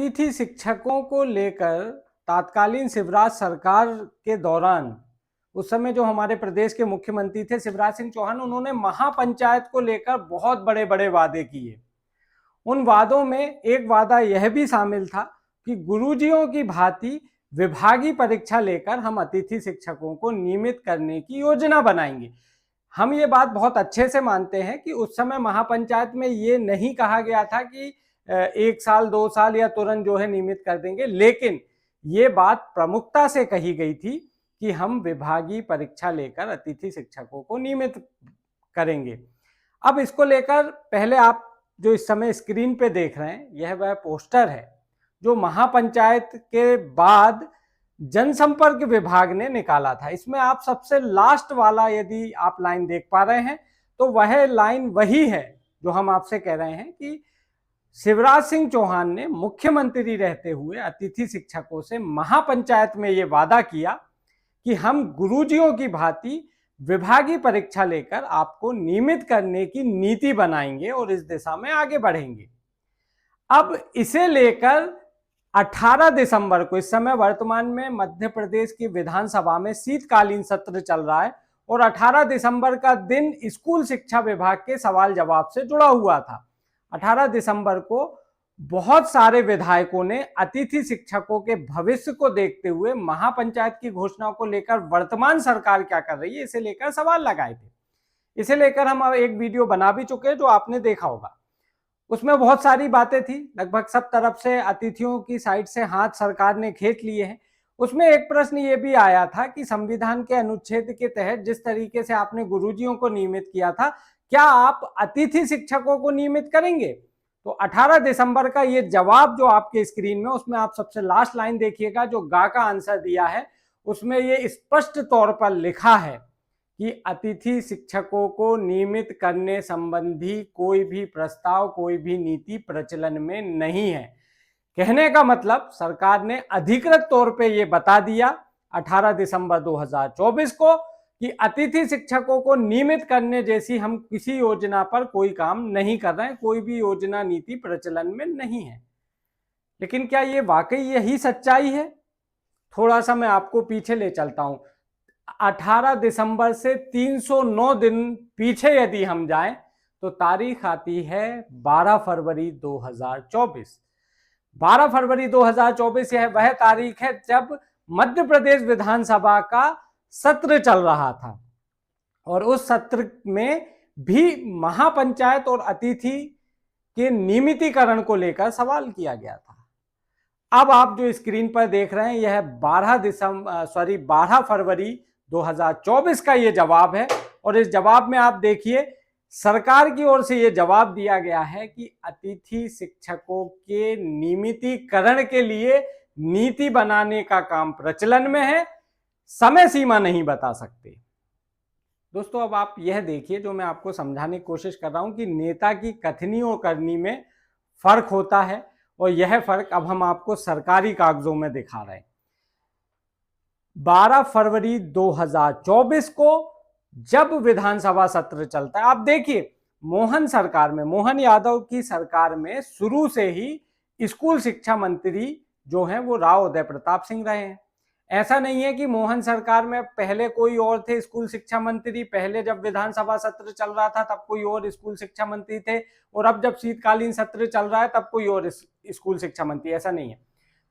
अतिथि शिक्षकों को लेकर तात्कालीन शिवराज सरकार के दौरान उस समय जो हमारे प्रदेश के मुख्यमंत्री थे शिवराज सिंह चौहान, उन्होंने महापंचायत को लेकर बहुत बड़े बड़े वादे किए। उन वादों में एक वादा यह भी शामिल था कि गुरुजियों की भांति विभागीय परीक्षा लेकर हम अतिथि शिक्षकों को नियमित करने की योजना बनाएंगे। हम ये बात बहुत अच्छे से मानते हैं कि उस समय महापंचायत में ये नहीं कहा गया था कि 1 साल 2 साल या तुरंत जो है नियमित कर देंगे, लेकिन ये बात प्रमुखता से कही गई थी कि हम विभागीय परीक्षा लेकर अतिथि शिक्षकों को नियमित करेंगे। अब इसको लेकर पहले आप जो इस समय स्क्रीन पे देख रहे हैं, यह वह पोस्टर है जो महापंचायत के बाद जनसंपर्क विभाग ने निकाला था। इसमें आप सबसे लास्ट वाला यदि आप लाइन देख पा रहे हैं तो वह लाइन वही है जो हम आपसे कह रहे हैं कि शिवराज सिंह चौहान ने मुख्यमंत्री रहते हुए अतिथि शिक्षकों से महापंचायत में ये वादा किया कि हम गुरुजियों की भांति विभागीय परीक्षा लेकर आपको नियमित करने की नीति बनाएंगे और इस दिशा में आगे बढ़ेंगे। अब इसे लेकर 18 दिसंबर को, इस समय वर्तमान में मध्य प्रदेश की विधानसभा में शीतकालीन सत्र चल रहा है और 18 दिसंबर का दिन स्कूल शिक्षा विभाग के सवाल जवाब से जुड़ा हुआ था। 18 दिसंबर को बहुत सारे विधायकों ने अतिथि शिक्षकों के भविष्य को देखते हुए महापंचायत की घोषणा को लेकर वर्तमान सरकार क्या कर रही है इसे लेकर सवाल लगाए थे। इसे लेकर हम अब एक वीडियो बना भी चुके हैं जो आपने देखा होगा। उसमें बहुत सारी बातें थी, लगभग सब तरफ से अतिथियों की साइड से हाथ सरकार ने खींच लिए हैं। उसमें एक प्रश्न ये भी आया था कि संविधान के अनुच्छेद के तहत जिस तरीके से आपने गुरुजियों को नियमित किया था, क्या आप अतिथि शिक्षकों को नियमित करेंगे? तो 18 दिसंबर का ये जवाब जो आपके स्क्रीन में, उसमें आप सबसे लास्ट लाइन देखिएगा जो गा का आंसर दिया है, उसमें ये स्पष्ट तौर पर लिखा है कि अतिथि शिक्षकों को नियमित करने संबंधी कोई भी प्रस्ताव, कोई भी नीति प्रचलन में नहीं है। कहने का मतलब सरकार ने अधिकृत तौर पे ये बता दिया 18 दिसंबर 2024 को कि अतिथि शिक्षकों को नियमित करने जैसी हम किसी योजना पर कोई काम नहीं कर रहे हैं, कोई भी योजना नीति प्रचलन में नहीं है। लेकिन क्या ये वाकई यही सच्चाई है? थोड़ा सा मैं आपको पीछे ले चलता हूं। 18 दिसंबर से 309 दिन पीछे यदि हम जाएं तो तारीख आती है 12 फरवरी 2024। 12 फरवरी 2024 यह वह तारीख है जब मध्य प्रदेश विधानसभा का सत्र चल रहा था और उस सत्र में भी महापंचायत और अतिथि के नियमितीकरण को लेकर सवाल किया गया था। अब आप जो स्क्रीन पर देख रहे हैं यह 12 फरवरी 2024 का ये जवाब है और इस जवाब में आप देखिए सरकार की ओर से ये जवाब दिया गया है कि अतिथि शिक्षकों के नियमितीकरण के लिए नीति बनाने का काम प्रचलन में है, समय सीमा नहीं बता सकते। दोस्तों अब आप यह देखिए जो मैं आपको समझाने की कोशिश कर रहा हूं कि नेता की कथनी और करनी में फर्क होता है और यह फर्क अब हम आपको सरकारी कागजों में दिखा रहे हैं। 12 फरवरी 2024 को जब विधानसभा सत्र चलता है, आप देखिए मोहन यादव की सरकार में शुरू से ही स्कूल शिक्षा मंत्री जो हैं वो राव उदय प्रताप सिंह रहे हैं। ऐसा नहीं है कि मोहन सरकार में पहले कोई और थे स्कूल शिक्षा मंत्री, पहले जब विधानसभा सत्र चल रहा था तब कोई और स्कूल शिक्षा मंत्री थे और अब जब शीतकालीन सत्र चल रहा है तब कोई और स्कूल शिक्षा मंत्री, ऐसा नहीं है।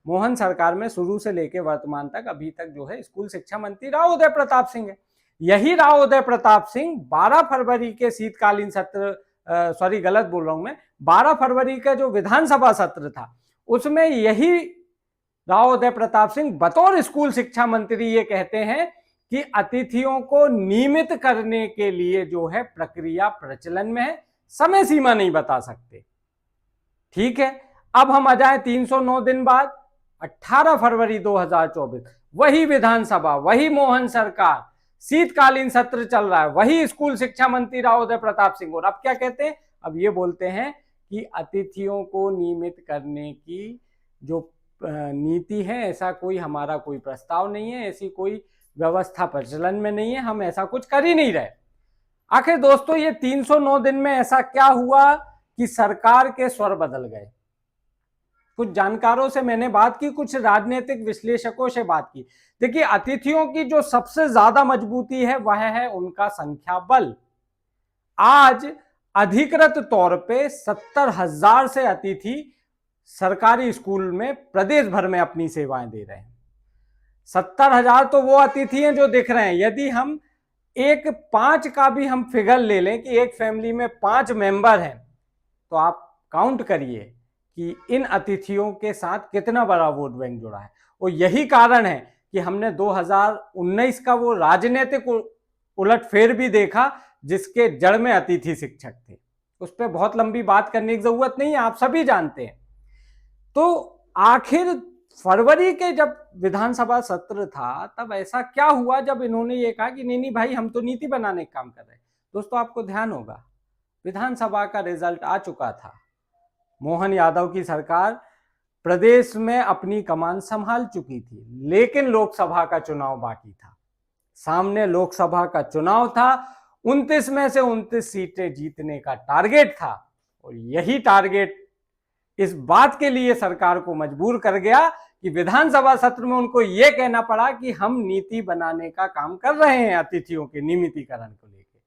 मोहन सरकार में शुरू से लेकर वर्तमान तक अभी तक जो है स्कूल शिक्षा मंत्री राव उदय प्रताप सिंह है। यही राव उदय प्रताप सिंह 12 फरवरी के शीतकालीन सत्र, गलत बोल रहा हूं मैं, 12 फरवरी का जो विधानसभा सत्र था उसमें यही राव उदय प्रताप सिंह बतौर स्कूल शिक्षा मंत्री ये कहते हैं कि अतिथियों को नियमित करने के लिए जो है प्रक्रिया प्रचलन में है, समय सीमा नहीं बता सकते। ठीक है, अब हम आ जाए 309 दिन बाद 18 फरवरी 2024, वही विधानसभा, वही मोहन सरकार, शीतकालीन सत्र चल रहा है, वही स्कूल शिक्षा मंत्री राव उदय प्रताप सिंह, और अब क्या कहते हैं? अब ये बोलते हैं कि अतिथियों को नियमित करने की जो नीति है, ऐसा कोई हमारा कोई प्रस्ताव नहीं है, ऐसी कोई व्यवस्था प्रचलन में नहीं है, हम ऐसा कुछ कर ही नहीं रहे। आखिर दोस्तों ये 309 दिन में ऐसा क्या हुआ कि सरकार के स्वर बदल गए? कुछ जानकारों से मैंने बात की, कुछ राजनीतिक विश्लेषकों से बात की। देखिए, अतिथियों की जो सबसे ज्यादा मजबूती है वह है उनका संख्या बल। आज अधिकृत तौर पे 70,000 से अतिथि सरकारी स्कूल में प्रदेश भर में अपनी सेवाएं दे रहे हैं। 70,000 तो वो अतिथि हैं जो दिख रहे हैं। यदि हम एक 5 का भी हम फिगर ले लें कि एक फैमिली में 5 मेंबर हैं, तो आप काउंट करिए कि इन अतिथियों के साथ कितना बड़ा वोट बैंक जुड़ा है। और यही कारण है कि हमने 2019 का वो राजनीतिक उलटफेर भी देखा जिसके जड़ में अतिथि शिक्षक थे। उस पर बहुत लंबी बात करने की जरूरत नहीं है, आप सभी जानते हैं। तो आखिर फरवरी के जब विधानसभा सत्र था तब ऐसा क्या हुआ जब इन्होंने ये कहा कि नहीं भाई, हम तो नीति बनाने का काम कर रहे हैं। दोस्तों, आपको ध्यान होगा विधानसभा का रिजल्ट आ चुका था। मोहन यादव की सरकार प्रदेश में अपनी कमान संभाल चुकी थी, लेकिन लोकसभा का चुनाव बाकी था। सामने लोकसभा का चुनाव था, 29 में से 29 सीटें जीतने का टारगेट था। और यही टारगेट इस बात के लिए सरकार को मजबूर कर गया कि विधानसभा सत्र में उनको यह कहना पड़ा कि हम नीति बनाने का काम कर रहे हैं अतिथियों के नियमितीकरण को लेकर।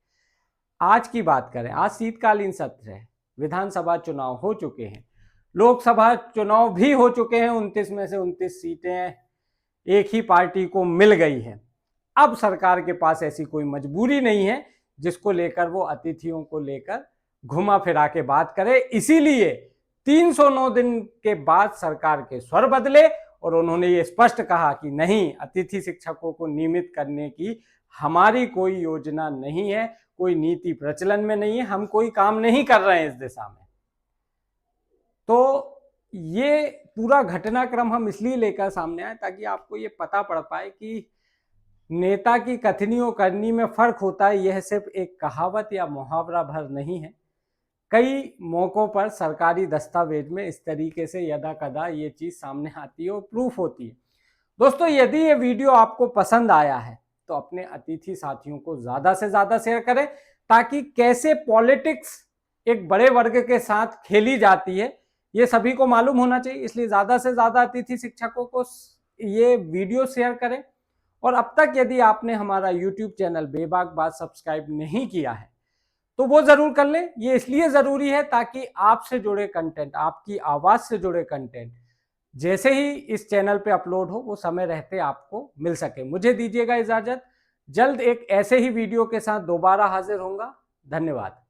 आज की बात करें, आज शीतकालीन सत्र है, विधानसभा चुनाव हो चुके हैं, लोकसभा चुनाव भी हो चुके हैं, 29 में से 29 सीटें एक ही पार्टी को मिल गई है। अब सरकार के पास ऐसी कोई मजबूरी नहीं है जिसको लेकर वो अतिथियों को लेकर घुमा फिरा के बात करे। इसीलिए 309 दिन के बाद सरकार के स्वर बदले और उन्होंने ये स्पष्ट कहा कि नहीं, अतिथि शिक्षकों को नियमित करने की हमारी कोई योजना नहीं है, कोई नीति प्रचलन में नहीं है, हम कोई काम नहीं कर रहे हैं इस दिशा में। तो ये पूरा घटनाक्रम हम इसलिए लेकर सामने आए ताकि आपको ये पता पड़ पाए कि नेता की कथनी और करनी में फर्क होता है। यह सिर्फ एक कहावत या मुहावरा भर नहीं है। कई मौकों पर सरकारी दस्तावेज में इस तरीके से यदा कदा ये चीज सामने आती है और प्रूफ होती है। दोस्तों, यदि ये वीडियो आपको पसंद आया है तो अपने अतिथि साथियों को ज्यादा से ज्यादा शेयर करें, ताकि कैसे पॉलिटिक्स एक बड़े वर्ग के साथ खेली जाती है ये सभी को मालूम होना चाहिए। इसलिए ज्यादा से ज्यादा अतिथि शिक्षकों को ये वीडियो शेयर करें। और अब तक यदि आपने हमारा YouTube चैनल बेबाक बात सब्सक्राइब नहीं किया है तो वो जरूर कर लें। ये इसलिए जरूरी है ताकि आपसे जुड़े कंटेंट, आपकी आवाज से जुड़े कंटेंट जैसे ही इस चैनल पे अपलोड हो वो समय रहते आपको मिल सके। मुझे दीजिएगा इजाजत, जल्द एक ऐसे ही वीडियो के साथ दोबारा हाजिर होऊंगा। धन्यवाद।